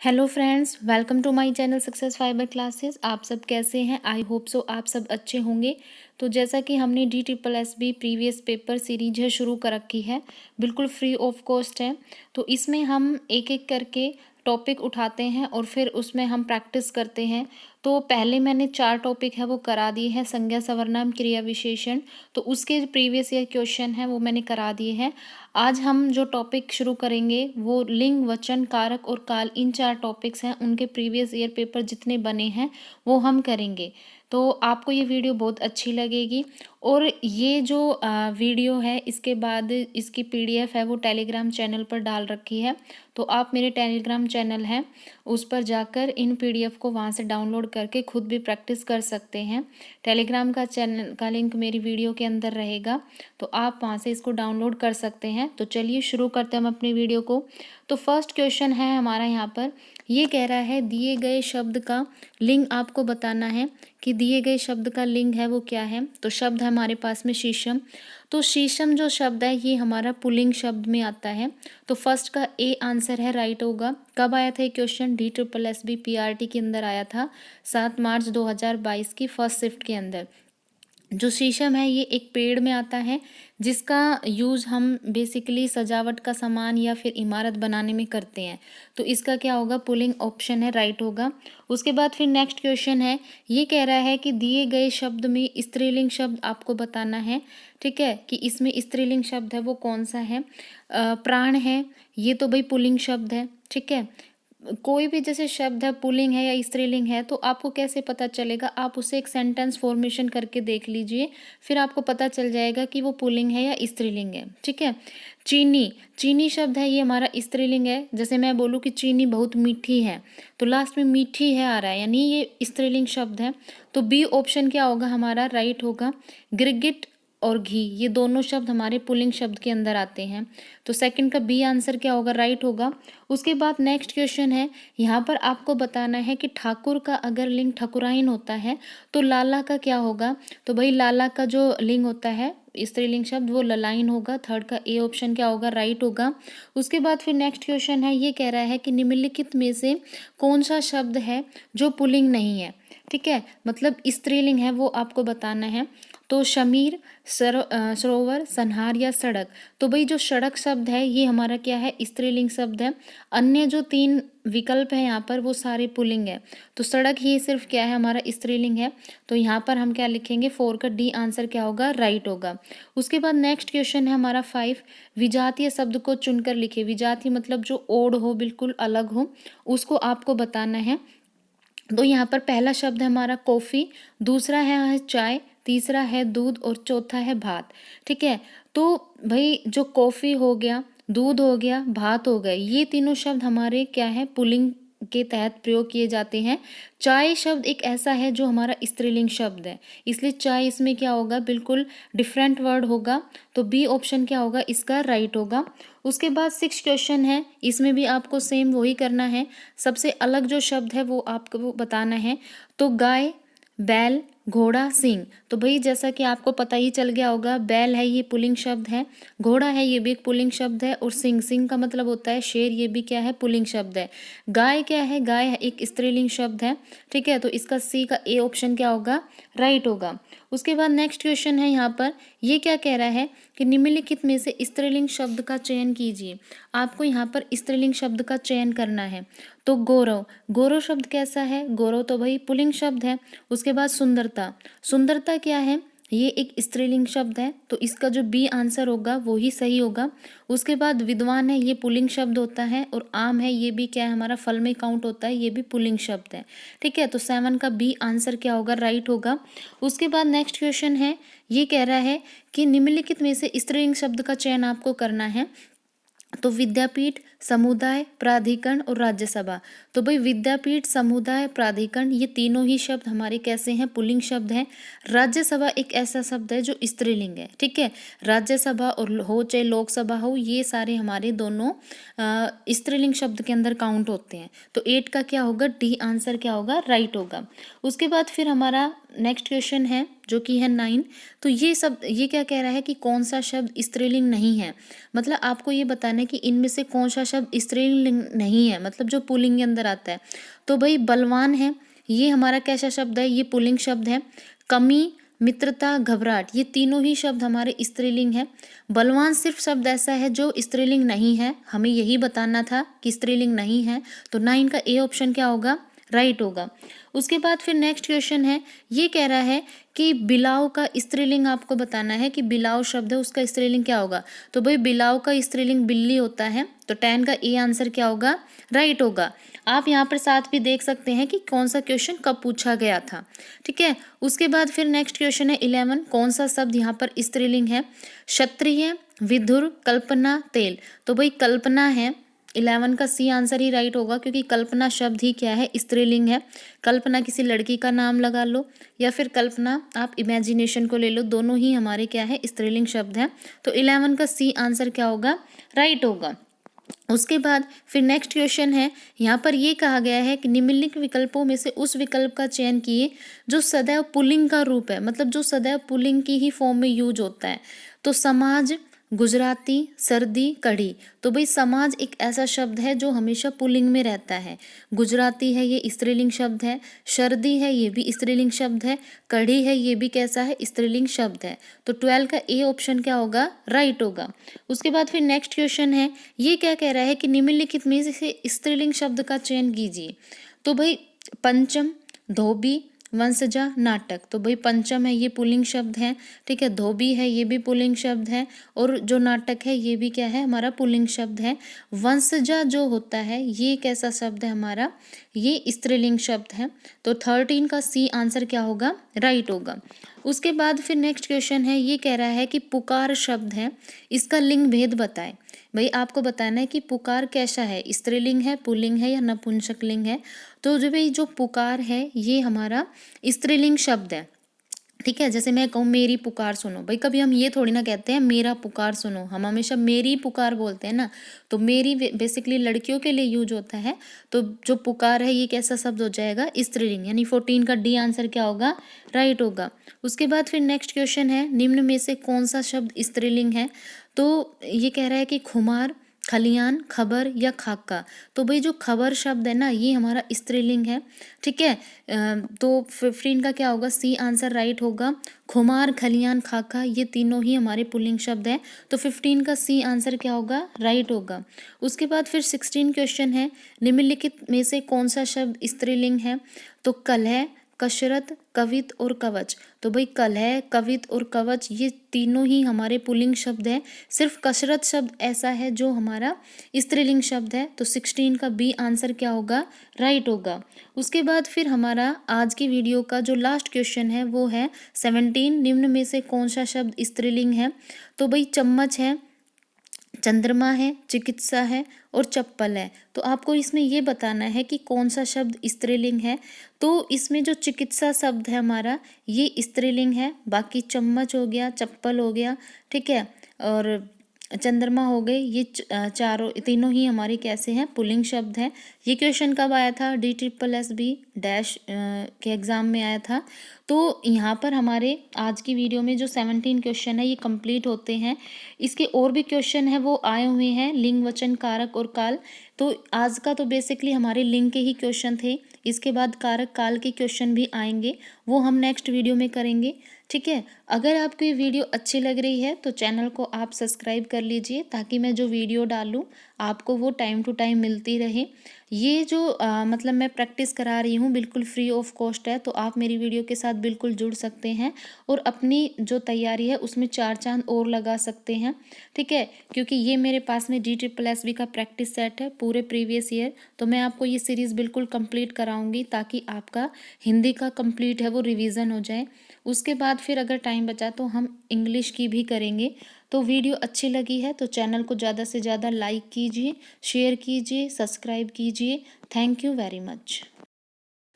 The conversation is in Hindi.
Hello friends, welcome to my channel success fiber classes. आप सब कैसे हैं? आई होप सो आप सब अच्छे होंगे। तो जैसा कि हमने DSSB प्रीवियस पेपर सीरीज है शुरू कर रखी है, बिल्कुल फ्री ऑफ कॉस्ट है। तो इसमें हम एक एक करके टॉपिक उठाते हैं और फिर उसमें हम प्रैक्टिस करते हैं। तो पहले मैंने 4 टॉपिक है वो करा दिए हैं, संज्ञा सर्वनाम क्रिया विशेषण। तो उसके प्रीवियस ईयर क्वेश्चन है वो मैंने करा दिए हैं। आज हम जो टॉपिक शुरू करेंगे वो लिंग, वचन, कारक और काल, इन 4 टॉपिक्स हैं। उनके प्रीवियस ईयर पेपर जितने बने हैं वो हम करेंगे। तो आपको ये वीडियो बहुत अच्छी लगेगी। और ये जो वीडियो है इसके बाद इसकी PDF है वो टेलीग्राम चैनल पर डाल रखी है। तो आप मेरे टेलीग्राम चैनल हैं उस पर जाकर इन PDF को वहाँ से डाउनलोड करके खुद भी प्रैक्टिस कर सकते हैं। टेलीग्राम का चैनल का लिंक मेरी वीडियो के अंदर रहेगा, तो आप वहाँ से इसको डाउनलोड कर सकते हैं। तो चलिए शुरू करते हैं हम अपनी वीडियो को। तो फर्स्ट क्वेश्चन है हमारा यहाँ पर, ये कह रहा है दिए गए शब्द का लिंग आपको बताना है कि दिए गए शब्द का लिंग है वो क्या है। तो शब्द है हमारे पास में शीशम। तो शीशम जो शब्द है ये हमारा पुल्लिंग शब्द में आता है। तो फर्स्ट का ए आंसर है, राइट होगा। कब आया था ये क्वेश्चन? DSSB PRT के अंदर आया था 7 मार्च 2022 की फर्स्ट शिफ्ट के अंदर। जो शीशम है ये एक पेड़ में आता है जिसका यूज़ हम बेसिकली सजावट का सामान या फिर इमारत बनाने में करते हैं। तो इसका क्या होगा? पुलिंग ऑप्शन है, राइट होगा। उसके बाद फिर नेक्स्ट क्वेश्चन है, ये कह रहा है कि दिए गए शब्द में स्त्रीलिंग शब्द आपको बताना है। ठीक है, कि इसमें स्त्रीलिंग शब्द है वो कौन सा है। प्राण है, ये तो भाई पुलिंग शब्द है। ठीक है, कोई भी जैसे शब्द है पुल्लिंग है या स्त्रीलिंग है तो आपको कैसे पता चलेगा? आप उसे एक सेंटेंस फॉर्मेशन करके देख लीजिए, फिर आपको पता चल जाएगा कि वो पुल्लिंग है या स्त्रीलिंग है। ठीक है, चीनी, चीनी शब्द है ये हमारा स्त्रीलिंग है। जैसे मैं बोलूँ कि चीनी बहुत मीठी है तो लास्ट में मीठी है आ रहा है, यानी ये स्त्रीलिंग शब्द है। तो बी ऑप्शन क्या होगा हमारा? राइट होगा। गिरगिट और घी, ये दोनों शब्द हमारे पुल्लिंग शब्द के अंदर आते हैं। तो सेकंड का बी आंसर क्या होगा? राइट होगा। उसके बाद नेक्स्ट क्वेश्चन है, यहाँ पर आपको बताना है कि ठाकुर का अगर लिंग ठकुराइन होता है तो लाला का क्या होगा। तो भाई लाला का जो लिंग होता है स्त्रीलिंग शब्द वो ललाइन होगा। थर्ड का ए ऑप्शन क्या होगा? राइट होगा। उसके बाद फिर नेक्स्ट क्वेश्चन है, ये कह रहा है कि निम्नलिखित में से कौन सा शब्द है जो पुल्लिंग नहीं है। ठीक है, मतलब स्त्रीलिंग है वो आपको बताना है। तो शमीर, सरोवर, संहार या सड़क। तो भाई जो सड़क शब्द है ये हमारा क्या है? स्त्रीलिंग शब्द है। अन्य जो 3 विकल्प है यहाँ पर वो सारे पुल्लिंग है। तो सड़क ही सिर्फ क्या है? हमारा स्त्रीलिंग है। तो यहाँ पर हम क्या लिखेंगे? 4 का डी आंसर क्या होगा? राइट होगा। उसके बाद नेक्स्ट क्वेश्चन है हमारा 5, विजातीय शब्द को चुनकर लिखे। विजातीय मतलब जो ओड हो, बिल्कुल अलग हो, उसको आपको बताना है। तो यहाँ पर पहला शब्द है हमारा कॉफ़ी, दूसरा है चाय, तीसरा है दूध और चौथा है भात। ठीक है, तो भाई जो कॉफ़ी हो गया, दूध हो गया, भात हो गए, ये तीनों शब्द हमारे क्या है? पुल्लिंग के तहत प्रयोग किए जाते हैं। चाय शब्द एक ऐसा है जो हमारा स्त्रीलिंग शब्द है, इसलिए चाय इसमें क्या होगा? बिल्कुल डिफरेंट वर्ड होगा। तो बी ऑप्शन क्या होगा? इसका राइट होगा। उसके बाद 6 क्वेश्चन है, इसमें भी आपको सेम वही करना है। सबसे अलग जो शब्द है वो आपको बताना है। तो गाय, बैल, घोड़ा, सिंह। तो भाई जैसा कि आपको पता ही चल गया होगा, बैल है ये पुल्लिंग शब्द है, घोड़ा है ये भी एक पुल्लिंग शब्द है, और सिंह, सिंह का मतलब होता है शेर, ये भी क्या है? पुल्लिंग शब्द है। गाय क्या है? गाय है एक स्त्रीलिंग शब्द है। ठीक है, तो इसका सी का ए ऑप्शन क्या होगा? राइट होगा। उसके बाद नेक्स्ट क्वेश्चन है यहाँ पर, ये क्या कह रहा है कि निम्नलिखित में से स्त्रीलिंग शब्द का चयन कीजिए। आपको यहाँ पर स्त्रीलिंग शब्द का चयन करना है। तो गौरव, गौरव शब्द कैसा है? गौरव तो भाई पुल्लिंग शब्द है। उसके बाद सुंदरता, सुंदरता क्या है? ये एक स्त्रीलिंग शब्द है, तो इसका जो बी आंसर होगा वो ही सही होगा। उसके बाद विद्वान है, ये पुल्लिंग शब्द होता है, और आम है ये भी क्या है? हमारा फल में काउंट होता है, ये भी पुल्लिंग शब्द है। ठीक है, तो 7 का बी आंसर क्या होगा? राइट होगा। उसके बाद नेक्स्ट क्वेश्चन है, ये कह रहा है कि निम्नलिखित में से स्त्रीलिंग शब्द का चयन आपको करना है। तो विद्यापीठ, समुदाय, प्राधिकरण और राज्यसभा। तो भाई विद्यापीठ, समुदाय, प्राधिकरण, ये तीनों ही शब्द हमारे कैसे हैं? पुल्लिंग शब्द हैं। राज्यसभा एक ऐसा शब्द है जो स्त्रीलिंग है। ठीक है, राज्यसभा और हो चाहे लोकसभा हो, ये सारे हमारे दोनों स्त्रीलिंग शब्द के अंदर काउंट होते हैं। तो 8 का क्या होगा? डी आंसर क्या होगा? राइट होगा। उसके बाद फिर हमारा नेक्स्ट क्वेश्चन है जो कि है 9। तो ये क्या कह रहा है कि कौन सा शब्द स्त्रीलिंग नहीं है। मतलब आपको ये बताना है कि इनमें से कौन सा शब्द स्त्रीलिंग नहीं है, मतलब जो पुल्लिंग के अंदर आता है। तो भाई बलवान है, ये हमारा कैसा शब्द है, ये पुल्लिंग शब्द है। कमी, मित्रता, घबराहट, ये तीनों ही शब्द हमारे स्त्रीलिंग है। बलवान सिर्फ शब्द ऐसा है जो स्त्रीलिंग नहीं है, हमें यही बताना था कि स्त्रीलिंग नहीं है। तो 9 का ए ऑप्शन क्या होगा, राइट होगा। उसके बाद फिर नेक्स्ट क्वेश्चन है, ये कह रहा है कि बिलाव का स्त्रीलिंग आपको बताना है कि बिलाव शब्द है उसका स्त्रीलिंग क्या होगा। तो भाई बिलाव का स्त्रीलिंग बिल्ली होता है, तो 10 का ए आंसर क्या होगा, राइट होगा। आप यहाँ पर साथ भी देख सकते हैं कि कौन सा क्वेश्चन कब पूछा गया था, ठीक है। उसके बाद फिर नेक्स्ट क्वेश्चन है 11, कौन सा शब्द यहाँ पर स्त्रीलिंग है। क्षत्रिय, विधुर, कल्पना, तेल। तो भाई कल्पना है, 11 का सी आंसर ही राइट होगा, क्योंकि कल्पना शब्द ही क्या है, स्त्रीलिंग है। कल्पना किसी लड़की का नाम लगा लो या फिर कल्पना आप इमेजिनेशन को ले लो, दोनों ही हमारे क्या है, स्त्रीलिंग शब्द हैं। तो 11 का सी आंसर क्या होगा, राइट होगा। उसके बाद फिर नेक्स्ट क्वेश्चन है, यहाँ पर ये कहा गया है कि निम्नलिखित विकल्पों में से उस विकल्प का चयन किए जो सदैव पुल्लिंग का रूप है, मतलब जो सदैव पुल्लिंग की ही फॉर्म में यूज होता है। तो समाज, गुजराती, सर्दी, कढ़ी। तो भाई समाज एक ऐसा शब्द है जो हमेशा पुल्लिंग में रहता है। गुजराती है, ये स्त्रीलिंग शब्द है। सर्दी है, ये भी स्त्रीलिंग शब्द है। कढ़ी है, ये भी कैसा है, स्त्रीलिंग शब्द है। तो 12 का ए ऑप्शन क्या होगा, राइट होगा। उसके बाद फिर नेक्स्ट क्वेश्चन है, ये क्या कह रहा है कि निम्नलिखित में से स्त्रीलिंग शब्द का चयन कीजिए। तो भाई पंचम, धोबी, वंशजा, नाटक। तो भाई पंचम है, ये पुल्लिंग शब्द है, ठीक है। धोबी है, ये भी पुल्लिंग शब्द है। और जो नाटक है ये भी क्या है, हमारा पुल्लिंग शब्द है। वंशजा जो होता है ये कैसा शब्द है हमारा, ये स्त्रीलिंग शब्द है। तो 13 का सी आंसर क्या होगा, राइट होगा। उसके बाद फिर नेक्स्ट क्वेश्चन है, ये कह रहा है कि पुकार शब्द है, इसका लिंग भेद बताएं। भाई आपको बताना है कि पुकार कैसा है, स्त्रीलिंग है, पुल्लिंग है या नपुंसकलिंग है। तो जो भाई जो पुकार है ये हमारा स्त्रीलिंग शब्द है, ठीक है। जैसे मैं कहूँ मेरी पुकार सुनो, भाई कभी हम ये थोड़ी ना कहते हैं मेरा पुकार सुनो, हम हमेशा मेरी पुकार बोलते हैं ना। तो मेरी बेसिकली लड़कियों के लिए यूज होता है। तो जो पुकार है ये कैसा शब्द हो जाएगा, स्त्रीलिंग, यानी 14 का डी आंसर क्या होगा, राइट होगा। उसके बाद फिर नेक्स्ट क्वेश्चन है, निम्न में से कौन सा शब्द स्त्रीलिंग है। तो ये कह रहा है कि खुमार, खलियान, खबर या खाका। तो भाई जो खबर शब्द है ना ये हमारा स्त्रीलिंग है, ठीक है। तो 15 का क्या होगा, सी आंसर राइट होगा। खुमार, खलियान, खाका ये तीनों ही हमारे पुल्लिंग शब्द हैं। तो 15 का सी आंसर क्या होगा, राइट होगा। उसके बाद फिर 16 क्वेश्चन है, निम्नलिखित में से कौन सा शब्द स्त्रीलिंग है। तो कलह, कसरत, कवित और कवच। तो भाई कलह, कवित और कवच ये तीनों ही हमारे पुल्लिंग शब्द हैं। सिर्फ कसरत शब्द ऐसा है जो हमारा स्त्रीलिंग शब्द है। तो 16 का बी आंसर क्या होगा, राइट होगा। उसके बाद फिर हमारा आज की वीडियो का जो लास्ट क्वेश्चन है वो है 17, निम्न में से कौन सा शब्द स्त्रीलिंग है। तो भाई चम्मच है, चंद्रमा है, चिकित्सा है और चप्पल है। तो आपको इसमें ये बताना है कि कौन सा शब्द स्त्रीलिंग है। तो इसमें जो चिकित्सा शब्द है हमारा ये स्त्रीलिंग है, बाकी चम्मच हो गया, चप्पल हो गया, ठीक है, और चंद्रमा हो गए, ये चारों तीनों ही हमारे कैसे हैं, पुल्लिंग शब्द हैं। ये क्वेश्चन कब आया था, DSSB डैश के एग्ज़ाम में आया था। तो यहाँ पर हमारे आज की वीडियो में जो 17 क्वेश्चन है ये कंप्लीट होते हैं। इसके और भी क्वेश्चन है वो आए हुए हैं, लिंग, वचन, कारक और काल। तो आज का तो बेसिकली हमारे लिंग के ही क्वेश्चन थे, इसके बाद कारक काल के क्वेश्चन भी आएंगे, वो हम नेक्स्ट वीडियो में करेंगे, ठीक है। अगर आपको ये वीडियो अच्छी लग रही है तो चैनल को आप सब्सक्राइब कर लीजिए, ताकि मैं जो वीडियो डालूँ आपको वो टाइम टू टाइम मिलती रहे। ये जो मतलब मैं प्रैक्टिस करा रही हूँ बिल्कुल फ्री ऑफ कॉस्ट है, तो आप मेरी वीडियो के साथ बिल्कुल जुड़ सकते हैं और अपनी जो तैयारी है उसमें 4 चांद और लगा सकते हैं, ठीक है। क्योंकि ये मेरे पास में DSSB का प्रैक्टिस सेट है पूरे प्रीवियस ईयर, तो मैं आपको ये सीरीज़ बिल्कुल कंप्लीट कराऊंगी ताकि आपका हिंदी का कंप्लीट है वो रिवीजन हो जाए। उसके बाद फिर अगर टाइम बचा तो हम इंग्लिश की भी करेंगे। तो वीडियो अच्छी लगी है तो चैनल को ज़्यादा से ज़्यादा लाइक कीजिए, शेयर कीजिए, सब्सक्राइब कीजिए। Thank you very much.